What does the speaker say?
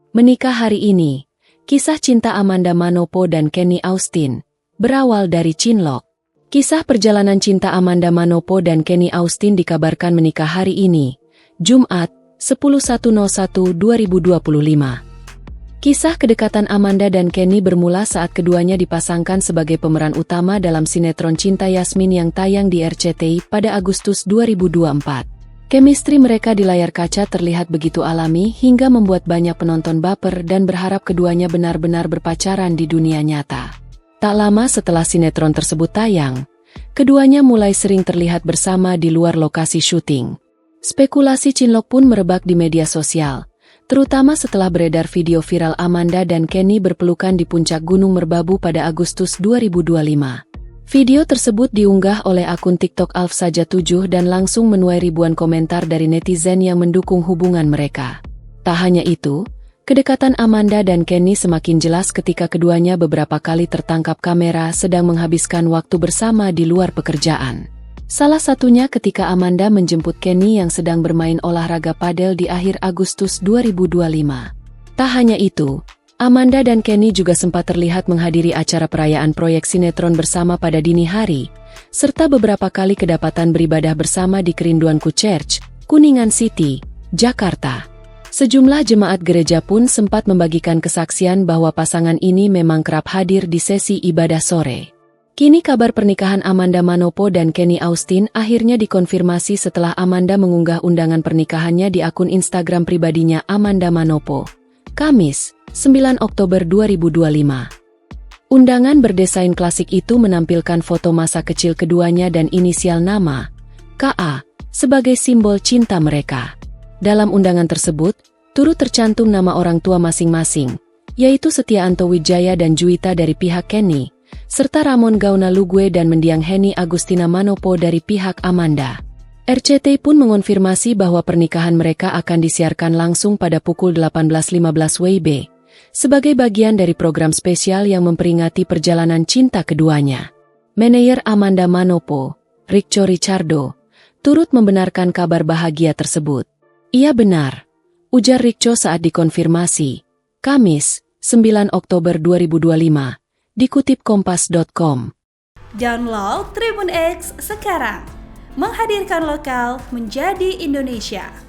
Menikah hari ini. Kisah cinta Amanda Manopo dan Kenny Austin berawal dari Cinlok. Kisah perjalanan cinta Amanda Manopo dan Kenny Austin dikabarkan menikah hari ini, Jumat, 11.01.2025. Kisah kedekatan Amanda dan Kenny bermula saat keduanya dipasangkan sebagai pemeran utama dalam sinetron Cinta Yasmin yang tayang di RCTI pada Agustus 2024. Chemistry mereka di layar kaca terlihat begitu alami hingga membuat banyak penonton baper dan berharap keduanya benar-benar berpacaran di dunia nyata. Tak lama setelah sinetron tersebut tayang, keduanya mulai sering terlihat bersama di luar lokasi syuting. Spekulasi cinlok pun merebak di media sosial, terutama setelah beredar video viral Amanda dan Kenny berpelukan di puncak Gunung Merbabu pada Agustus 2025. Video tersebut diunggah oleh akun TikTok Alfsaja7 dan langsung menuai ribuan komentar dari netizen yang mendukung hubungan mereka. Tak hanya itu, kedekatan Amanda dan Kenny semakin jelas ketika keduanya beberapa kali tertangkap kamera sedang menghabiskan waktu bersama di luar pekerjaan. Salah satunya ketika Amanda menjemput Kenny yang sedang bermain olahraga padel di akhir Agustus 2025. Tak hanya itu, Amanda dan Kenny juga sempat terlihat menghadiri acara perayaan proyek sinetron bersama pada dini hari, serta beberapa kali kedapatan beribadah bersama di Kerinduanku Church, Kuningan City, Jakarta. Sejumlah jemaat gereja pun sempat membagikan kesaksian bahwa pasangan ini memang kerap hadir di sesi ibadah sore. Kini kabar pernikahan Amanda Manopo dan Kenny Austin akhirnya dikonfirmasi setelah Amanda mengunggah undangan pernikahannya di akun Instagram pribadinya Amanda Manopo, Kamis, 9 Oktober 2025. Undangan berdesain klasik itu menampilkan foto masa kecil keduanya dan inisial nama, KA, sebagai simbol cinta mereka. Dalam undangan tersebut, turut tercantum nama orang tua masing-masing, yaitu Setiaanto Wijaya dan Juwita dari pihak Kenny, serta Ramon Gauna Lugue dan mendiang Henny Agustina Manopo dari pihak Amanda. RCTI pun mengonfirmasi bahwa pernikahan mereka akan disiarkan langsung pada pukul 18.15 WIB, sebagai bagian dari program spesial yang memperingati perjalanan cinta keduanya. Manajer Amanda Manopo, Ricco Ricciardo, turut membenarkan kabar bahagia tersebut. Iya benar, ujar Ricco saat dikonfirmasi, Kamis, 9 Oktober 2025. Dikutip kompas.com. Download Tribun X sekarang, menghadirkan lokal menjadi Indonesia.